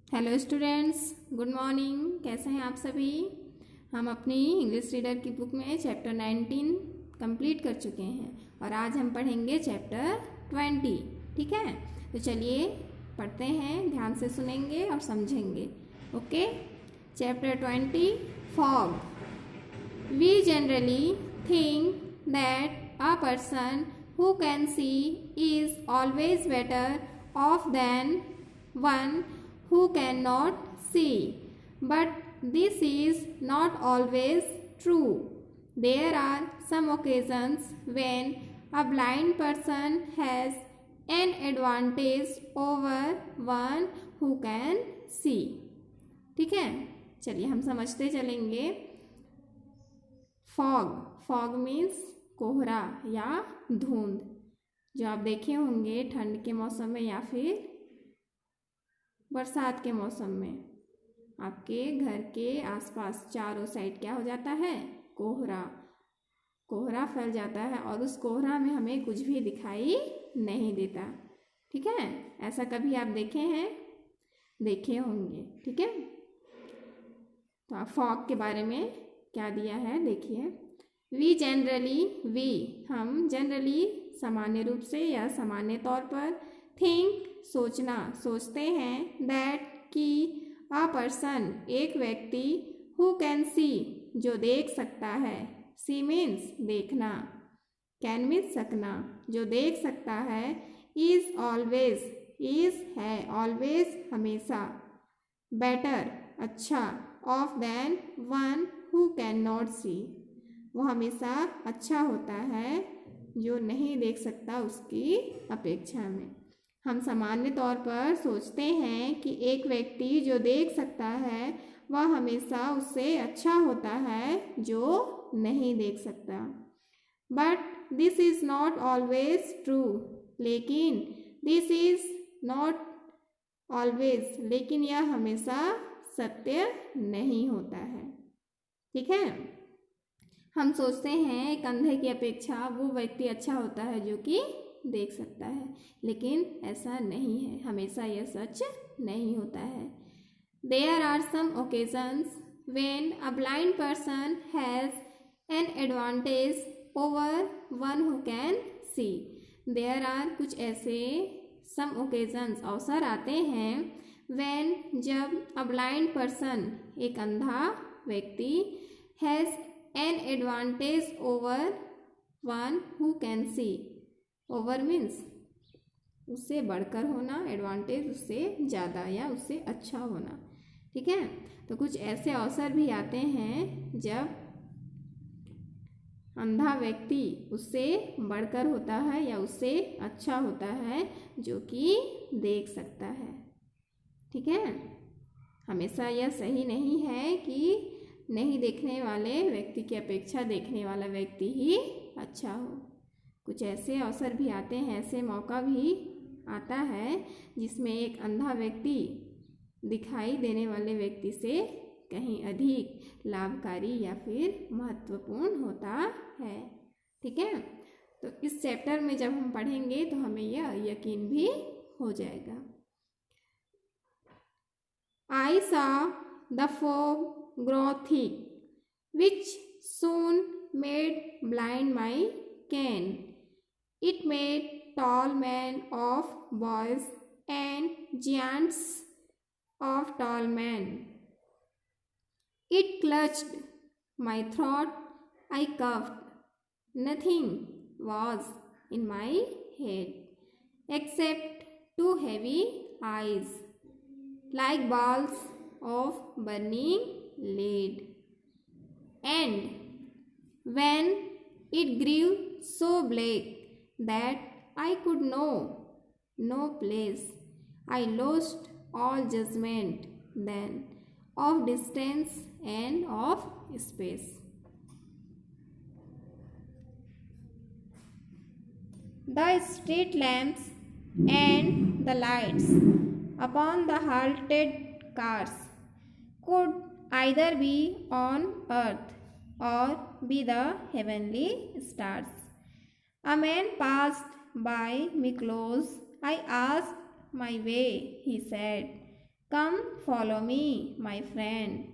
Hello students, good morning. कैसे हैं आप सभी। हम अपनी इंग्लिश रीडर की बुक में चैप्टर 19 कंप्लीट कर चुके हैं और आज हम पढ़ेंगे चैप्टर 20। ठीक है, तो चलिए पढ़ते हैं, ध्यान से सुनेंगे और समझेंगे। Okay, chapter 20 fog. We generally think that a person who can see is always better off than one who cannot see. But this is not always true. There are some occasions when a blind person has an advantage over one who can see. ठीक है, चलिए हम समझते चलेंगे। Fog, fog means कोहरा या धुंध, जो आप देखे होंगे ठंड के मौसम में या फिर बरसात के मौसम में। आपके घर के आसपास चारों साइड क्या हो जाता है, कोहरा, कोहरा फैल जाता है और उस कोहरा में हमें कुछ भी दिखाई नहीं देता। ठीक है, ऐसा कभी आप देखे हैं, देखे होंगे। ठीक है, तो आप फॉग के बारे में क्या दिया है देखिए। वी जनरली, वी हम, जनरली सामान्य रूप से या सामान्य तौर पर, थिंक सोचना, सोचते हैं, दैट कि अ पर्सन एक व्यक्ति, हु कैन सी जो देख सकता है, सी मीन्स देखना, कैन मीन्स सकना, जो देख सकता है, इज ऑलवेज, इज है ऑलवेज हमेशा, बेटर अच्छा, off than one who can not see वो हमेशा अच्छा होता है जो नहीं देख सकता उसकी अपेक्षा में। हम सामान्य तौर पर सोचते हैं कि एक व्यक्ति जो देख सकता है वह हमेशा उससे अच्छा होता है जो नहीं देख सकता। But this is not always true, लेकिन दिस इज़ नॉट ऑलवेज, लेकिन यह हमेशा सत्य नहीं होता है। ठीक है, हम सोचते हैं कंधे की अपेक्षा वो व्यक्ति अच्छा होता है जो कि देख सकता है, लेकिन ऐसा नहीं है, हमेशा यह सच नहीं होता है। There are some occasions when a blind person has an advantage over one who can see. There are कुछ ऐसे सम ओकेजन्स अवसर आते हैं, व्हेन जब अ ब्लाइंड पर्सन एक अंधा व्यक्ति, has an advantage over one who can C. Over means उससे बढ़कर होना, एडवांटेज उससे ज़्यादा या उससे अच्छा होना। ठीक है, तो कुछ ऐसे अवसर भी आते हैं जब अंधा व्यक्ति उससे बढ़कर होता है या उससे अच्छा होता है जो कि देख सकता है। ठीक है, हमेशा यह सही नहीं है कि नहीं देखने वाले व्यक्ति की अपेक्षा देखने वाला व्यक्ति ही अच्छा हो। कुछ ऐसे अवसर भी आते हैं, ऐसे मौका भी आता है जिसमें एक अंधा व्यक्ति दिखाई देने वाले व्यक्ति से कहीं अधिक लाभकारी या फिर महत्वपूर्ण होता है। ठीक है, तो इस चैप्टर में जब हम पढ़ेंगे तो हमें यह यकीन भी हो जाएगा। I saw the fog grow thick, which soon made blind my cane. It made tall men of boys and giants of tall men. It clutched my throat. I coughed. Nothing was in my head except two heavy eyes, like balls of burning lead. And when it grew so black that I could know no place, I lost all judgment then of distance and of space. The street lamps and the lights upon the halted cars could either be on earth or be the heavenly stars. A man passed by me close. I asked my way. He said, Come, follow me, my friend.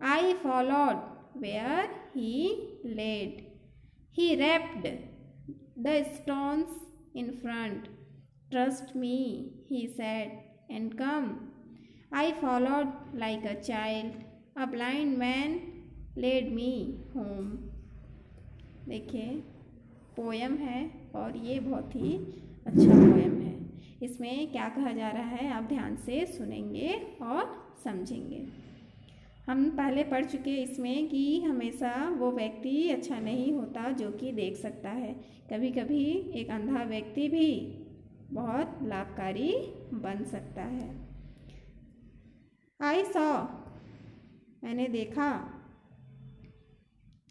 I followed where he led. He rapped the stones in front. Trust me, he said, and come. I followed like a child. A blind man led me home. देखिए, poem है और ये बहुत ही अच्छा poem है। इसमें क्या कहा जा रहा है आप ध्यान से सुनेंगे और समझेंगे। हम पहले पढ़ चुके इसमें कि हमेशा वो व्यक्ति अच्छा नहीं होता जो कि देख सकता है। कभी कभी एक अंधा व्यक्ति भी बहुत लाभकारी बन सकता है। आई सॉ, मैंने देखा।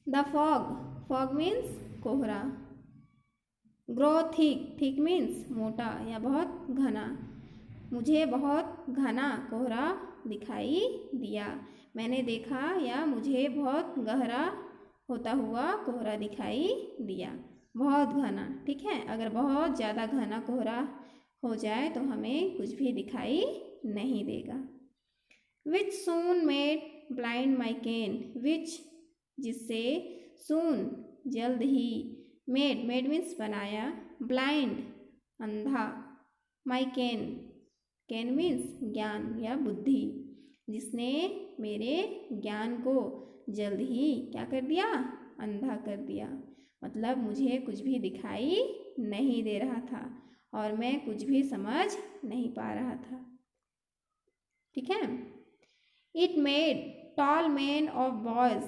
द फॉग, फॉग मीन्स कोहरा। ग्रो थिक, थिक मीन्स मोटा या बहुत घना। मुझे बहुत घना कोहरा दिखाई दिया। मैंने देखा या मुझे बहुत गहरा होता हुआ कोहरा दिखाई दिया। बहुत घना, ठीक है। अगर बहुत ज़्यादा घना कोहरा हो जाए तो हमें कुछ भी दिखाई नहीं देगा। विच सून मेड ब्लाइंड माई कैन, विच जिससे, सून जल्द ही, मेड, मेड मीन्स बनाया, ब्लाइंड अंधा, माई कैन, कैन मीन्स ज्ञान या बुद्धि, जिसने मेरे ज्ञान को जल्द ही क्या कर दिया, अंधा कर दिया। मतलब मुझे कुछ भी दिखाई नहीं दे रहा था और मैं कुछ भी समझ नहीं पा रहा था। ठीक है। It made tall man of boys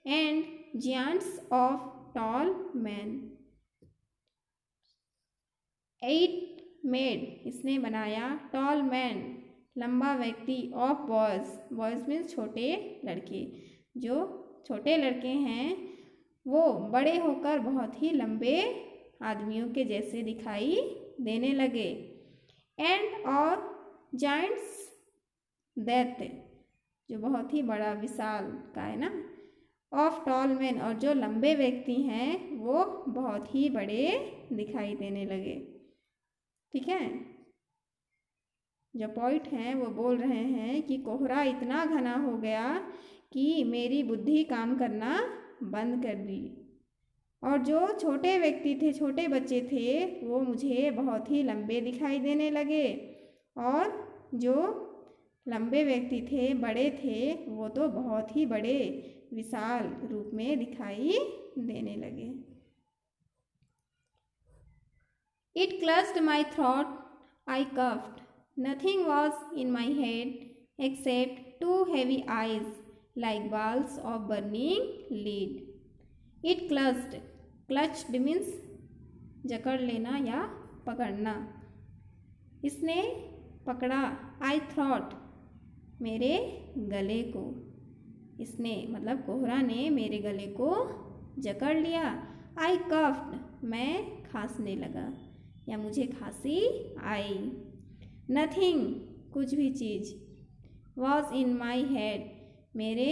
and giants of tall man. It made, इसने बनाया, टॉल मैन लंबा व्यक्ति, ऑफ बॉयज, बॉयज मीन्स छोटे लड़के, जो छोटे लड़के हैं वो बड़े होकर बहुत ही लंबे आदमियों के जैसे दिखाई देने लगे। एंड और जाइंट्स, दैत्य जो बहुत ही बड़ा विशाल का है ना, ऑफ टॉल मैन और जो लंबे व्यक्ति हैं वो बहुत ही बड़े दिखाई देने लगे। ठीक है। जो पॉइंट हैं वो बोल रहे हैं कि कोहरा इतना घना हो गया कि मेरी बुद्धि काम करना बंद कर दी और जो छोटे व्यक्ति थे, छोटे बच्चे थे, वो मुझे बहुत ही लंबे दिखाई देने लगे और जो लंबे व्यक्ति थे, बड़े थे, वो तो बहुत ही बड़े विशाल रूप में दिखाई देने लगे। It clutched my throat, I coughed. Nothing was in my head except two heavy eyes like balls of burning lead. It clutched, clutched means जकड़ लेना या पकड़ना। इसने पकड़ा, I thought, मेरे गले को। इसने मतलब कोहरा ने मेरे गले को जकड़ लिया। I coughed, मैं खांसने लगा या मुझे खांसी आई। Nothing, कुछ भी चीज़, was in my head, मेरे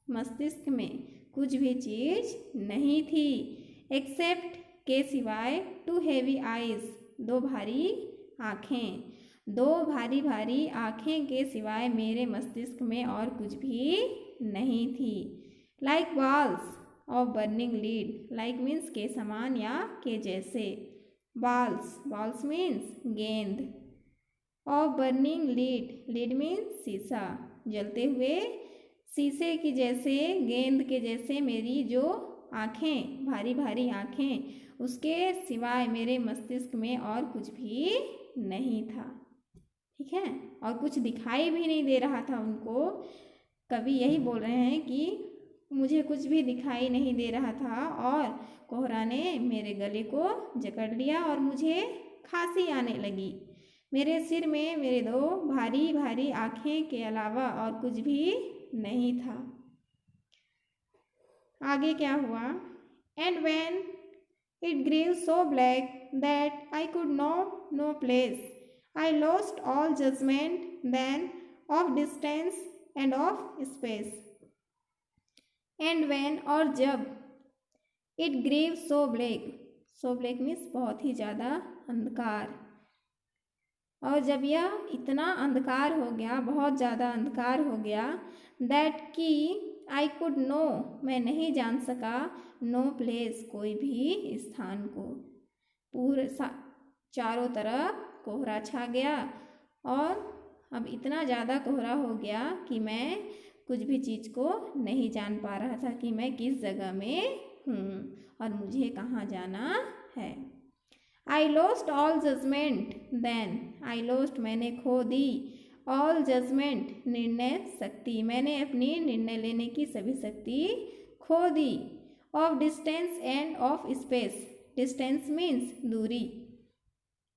मस्तिष्क में कुछ भी चीज़ नहीं थी। Except, के सिवाय, two heavy eyes, दो भारी आँखें, दो भारी भारी आँखें के सिवाय मेरे मस्तिष्क में और कुछ भी नहीं थी। Like balls of burning lead, like means के समान या के जैसे, balls, balls means गेंद, of burning lead, lead means शीशा, जलते हुए शीशे की जैसे, गेंद के जैसे मेरी जो आँखें, भारी भारी आँखें, उसके सिवाय मेरे मस्तिष्क में और कुछ भी नहीं था। ठीक है। और कुछ दिखाई भी नहीं दे रहा था उनको। कवि यही बोल रहे हैं कि मुझे कुछ भी दिखाई नहीं दे रहा था और कोहरा ने मेरे गले को जकड़ लिया और मुझे खांसी आने लगी। मेरे सिर में मेरे दो भारी भारी आँखें के अलावा और कुछ भी नहीं था। आगे क्या हुआ? And when it grew so black that I could know no place, I lost all judgment then of distance and of space. And when और जब, it grew so black, so black means बहुत ही ज़्यादा अंधकार, और जब यह इतना अंधकार हो गया, बहुत ज़्यादा अंधकार हो गया, दैट कि आई कुड नो, मैं नहीं जान सका, नो प्लेस, कोई भी स्थान को। पूरे चारों तरफ कोहरा छा गया और अब इतना ज़्यादा कोहरा हो गया कि मैं कुछ भी चीज़ को नहीं जान पा रहा था कि मैं किस जगह में हूँ और मुझे कहाँ जाना है। I lost all judgement then, I lost मैंने खो दी, ऑल जजमेंट निर्णय शक्ति, मैंने अपनी निर्णय लेने की सभी शक्ति खो दी, of distance and of space, distance means दूरी,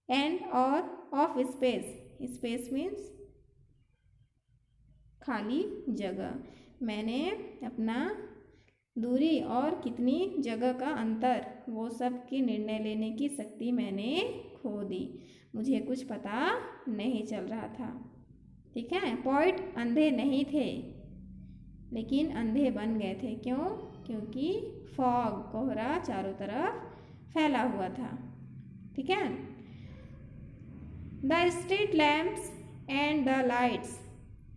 एंड और ऑफ स्पेस, स्पेस मीन्स खाली जगह, मैंने अपना दूरी और कितनी जगह का अंतर, वो सब की निर्णय लेने की शक्ति मैंने खो दी, मुझे कुछ पता नहीं चल रहा था। ठीक है, पोइट अंधे नहीं थे लेकिन अंधे बन गए थे। क्यों? क्योंकि फॉग, कोहरा चारों तरफ फैला हुआ था। ठीक है, the street lamps and the lights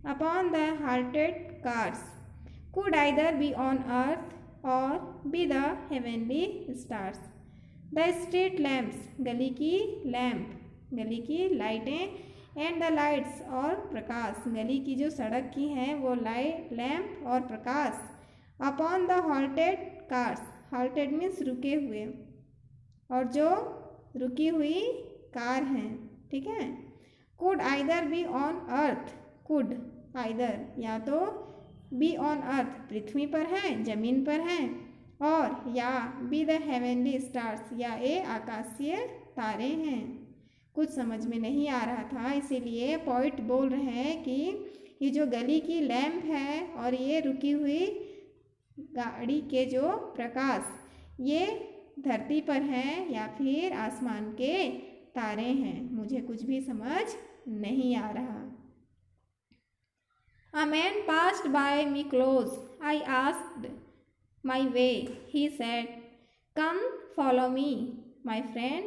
upon the halted cars could either be on earth or be the heavenly stars. The street lamps, गली की लैम्प, गली की लाइटें, एंड द लाइट्स और प्रकाश, गली की जो सड़क की हैं वो लाइट लैम्प और प्रकाश, upon the halted cars, halted means रुके हुए, और जो रुकी हुई कार हैं। ठीक है, could either be on earth, could either या तो बी ऑन अर्थ पृथ्वी पर हैं, जमीन पर हैं, और या बी द हेवनली स्टार्स या ये आकाशीय तारे हैं। कुछ समझ में नहीं आ रहा था, इसीलिए पोइट बोल रहे हैं कि ये जो गली की लैंप है और ये रुकी हुई गाड़ी के जो प्रकाश, ये धरती पर हैं या फिर आसमान के तारे हैं, मुझे कुछ भी समझ नहीं आ रहा। A man passed by me close. I asked my way. He said, "Come, follow me, my friend."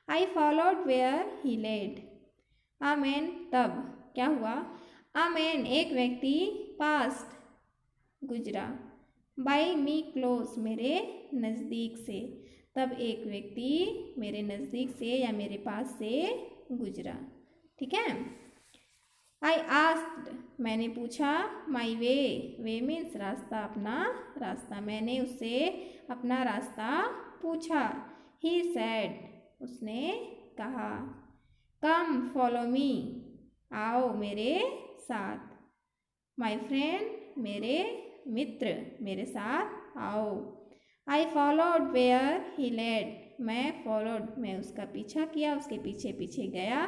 I followed where he led. A man, तब क्या हुआ? A man, एक व्यक्ति, passed, गुजरा, by me close, मेरे नज़दीक से, तब एक व्यक्ति मेरे नज़दीक से या मेरे पास से गुजरा। ठीक है, I asked, मैंने पूछा, my way, way means रास्ता, अपना रास्ता, मैंने उससे अपना रास्ता पूछा। He said, उसने कहा, come follow me, आओ मेरे साथ, my friend, मेरे मित्र, मेरे साथ आओ। I followed where he led, मैं followed, मैं उसका पीछा किया, उसके पीछे पीछे गया।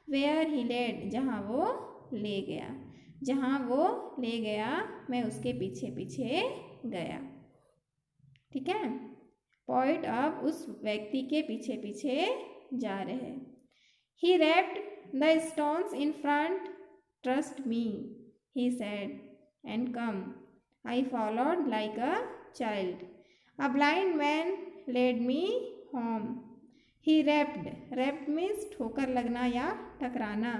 Where he led, जहाँ वो ले गया, जहाँ वो ले गया मैं उसके पीछे पीछे गया। ठीक है, पोइट अब उस व्यक्ति के पीछे पीछे जा रहे हैं। He wrapped the stones in front, trust me, he said, and come. I followed like a child. A blind man led me home. He wrapped, wrapped means ठोकर लगना या टकराना,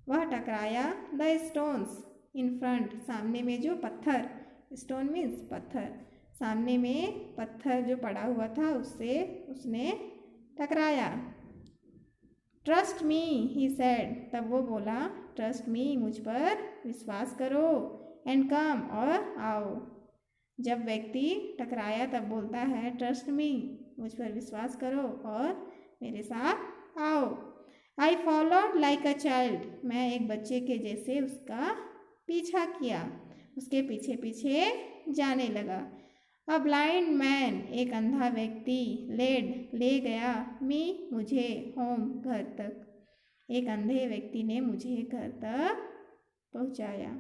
वह टकराया, द स्टोन्स इन फ्रंट, सामने में जो पत्थर, stone means पत्थर, सामने में पत्थर जो पड़ा हुआ था उससे उसने टकराया। ट्रस्ट मी, ही सेड, तब वो बोला, ट्रस्ट मी, मुझ पर विश्वास करो, एंड कम, और आओ। जब व्यक्ति टकराया तब बोलता है ट्रस्ट मी, मुझ पर विश्वास करो और मेरे साथ आओ। I followed like a child, मैं एक बच्चे के जैसे उसका पीछा किया, उसके पीछे पीछे जाने लगा। A blind man, एक अंधा व्यक्ति, led, ले गया, me, मुझे, home, घर तक, एक अंधे व्यक्ति ने मुझे घर तक पहुँचाया।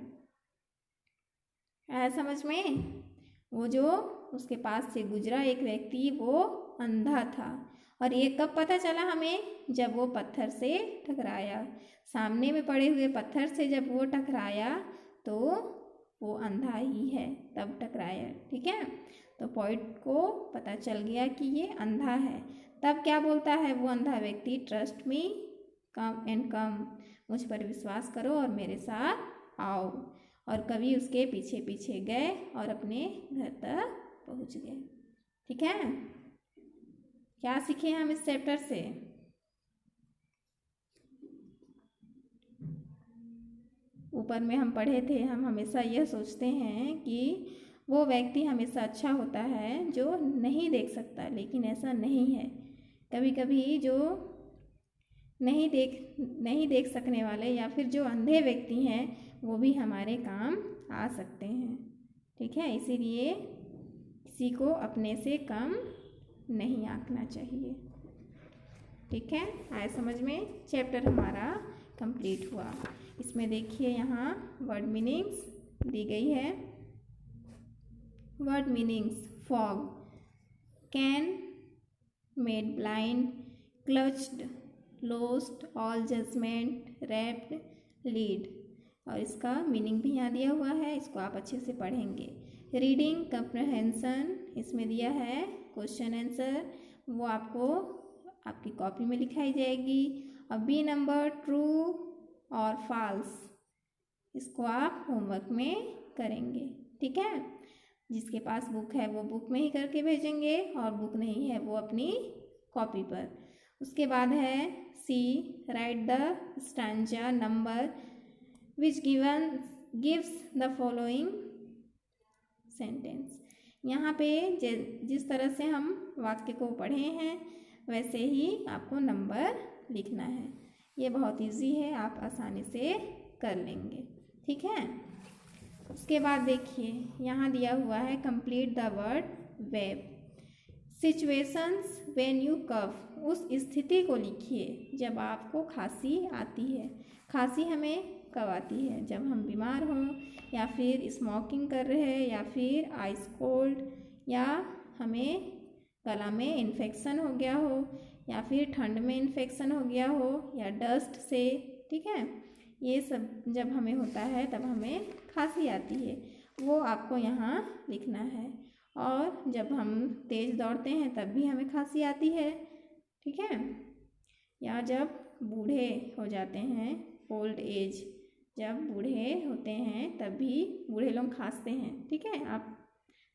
आया समझ में? वो जो उसके पास से गुजरा एक व्यक्ति वो अंधा था, और ये कब पता चला हमें? जब वो पत्थर से टकराया, सामने में पड़े हुए पत्थर से जब वो टकराया तो वो अंधा ही है, तब टकराया। ठीक है, तो पोइट को पता चल गया कि ये अंधा है। तब क्या बोलता है वो अंधा व्यक्ति? Trust me, come and come, मुझ पर विश्वास करो और मेरे साथ आओ। और कवि उसके पीछे पीछे गए और अपने घर तक पहुंच गए। ठीक है, क्या सीखे हम इस चैप्टर से? ऊपर में हम पढ़े थे, हम हमेशा यह सोचते हैं कि वो व्यक्ति हमेशा अच्छा होता है जो नहीं देख सकता, लेकिन ऐसा नहीं है। कभी कभी जो नहीं देख सकने वाले या फिर जो अंधे व्यक्ति हैं वो भी हमारे काम आ सकते हैं। ठीक है, इसीलिए किसी को अपने से कम नहीं आंकना चाहिए। ठीक है, आया समझ में? चैप्टर हमारा कंप्लीट हुआ। इसमें देखिए यहाँ वर्ड मीनिंग्स दी गई है। Word meanings: fog, can, made blind, clutched, lost, all judgement, wrapped, lead. और इसका मीनिंग भी यहाँ दिया हुआ है, इसको आप अच्छे से पढ़ेंगे। रीडिंग कंप्रहेंशन इसमें दिया है, क्वेश्चन आंसर वो आपको आपकी कॉपी में लिखाई जाएगी। और बी नंबर ट्रू और फॉल्स, इसको आप होमवर्क में करेंगे। ठीक है, जिसके पास बुक है वो बुक में ही करके भेजेंगे और बुक नहीं है वो अपनी कॉपी पर। उसके बाद है C, write the stanza number which gives the following sentence. यहाँ पे जिस तरह से हम वाक्य को पढ़े हैं वैसे ही आपको नंबर लिखना है। ये बहुत इजी है, आप आसानी से कर लेंगे। ठीक है, उसके बाद देखिए यहाँ दिया हुआ है complete the word web. Situations when you cough, उस स्थिति को लिखिए जब आपको खांसी आती है। खांसी हमें कब आती है? जब हम बीमार हों, या फिर स्मोकिंग कर रहे हैं, या फिर आइस कोल्ड, या हमें गला में इन्फेक्शन हो गया हो, या फिर ठंड में इन्फेक्शन हो गया हो, या डस्ट से। ठीक है, ये सब जब हमें होता है तब हमें खांसी आती है, वो आपको यहाँ लिखना है। और जब हम तेज़ दौड़ते हैं तब भी हमें खांसी आती है। ठीक है, या जब बूढ़े हो जाते हैं, ओल्ड एज, जब बूढ़े होते हैं तब भी बूढ़े लोग खांसते हैं। ठीक है, आप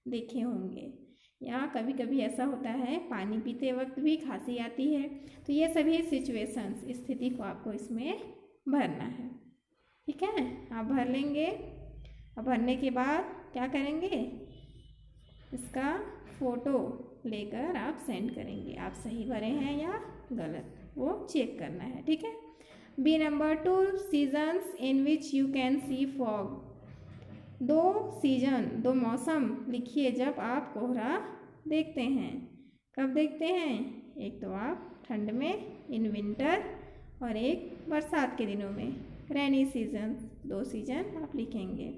देखे होंगे। या कभी कभी ऐसा होता है पानी पीते वक्त भी खांसी आती है। तो ये सभी सिचुएशंस, स्थिति को आपको इसमें भरना है। ठीक है, आप भर लेंगे। और भरने के बाद क्या करेंगे? इसका फ़ोटो लेकर आप सेंड करेंगे, आप सही भरे हैं या गलत, वो चेक करना है। ठीक है, B number 2, seasons in which you can see fog. 2 season, 2 मौसम लिखिए जब आप कोहरा देखते हैं। कब देखते हैं? एक तो आप ठंड में इन विंटर, और एक बरसात के दिनों में रेनी सीजन। 2 सीजन आप लिखेंगे।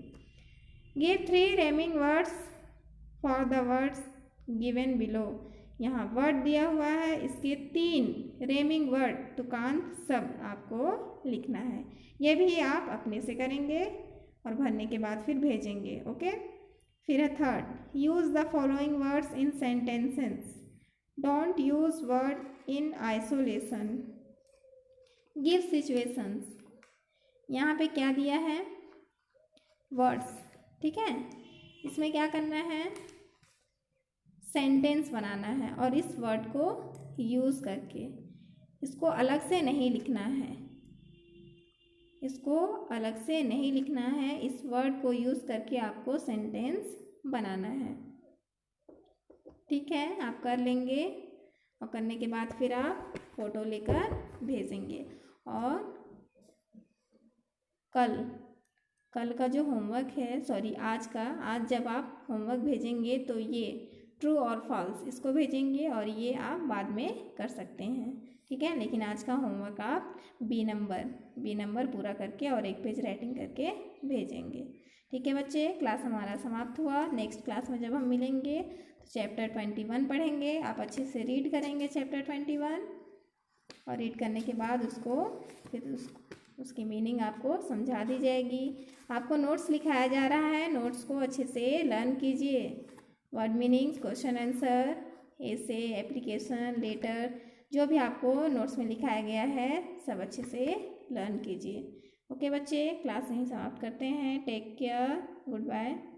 Give 3 रेमिंग words for the words given below. यहाँ वर्ड दिया हुआ है, इसके 3 रेमिंग वर्ड तुकांत शब्द आपको लिखना है। ये भी आप अपने से करेंगे और भरने के बाद फिर भेजेंगे। ओके, फिर है third, use the following words in sentences, don't use word in isolation. Give situations, यहाँ पे क्या दिया है? वर्ड्स। ठीक है, इसमें क्या करना है? सेंटेंस बनाना है और इस वर्ड को यूज़ करके, इसको अलग से नहीं लिखना है, इसको अलग से नहीं लिखना है, इस वर्ड को यूज़ करके आपको सेंटेंस बनाना है। ठीक है, आप कर लेंगे और करने के बाद फिर आप फ़ोटो लेकर भेजेंगे। और कल का जो होमवर्क है, सॉरी आज जब आप होमवर्क भेजेंगे तो ये ट्रू और फॉल्स इसको भेजेंगे और ये आप बाद में कर सकते हैं। ठीक है, लेकिन आज का होमवर्क आप बी नंबर पूरा करके और 1 पेज राइटिंग करके भेजेंगे। ठीक है बच्चे, क्लास हमारा समाप्त हुआ। नेक्स्ट क्लास में जब हम मिलेंगे तो चैप्टर 21 पढ़ेंगे। आप अच्छे से रीड करेंगे चैप्टर 21 और रीड करने के बाद उसको फिर उसकी मीनिंग आपको समझा दी जाएगी। आपको नोट्स लिखाया जा रहा है, नोट्स को अच्छे से लर्न कीजिए। वर्ड मीनिंग्स, क्वेश्चन आंसर, ऐसे, एप्लीकेशन, लेटर, जो भी आपको नोट्स में लिखाया गया है सब अच्छे से लर्न कीजिए। ओके बच्चे, क्लास यहीं समाप्त करते हैं। Take care, good bye.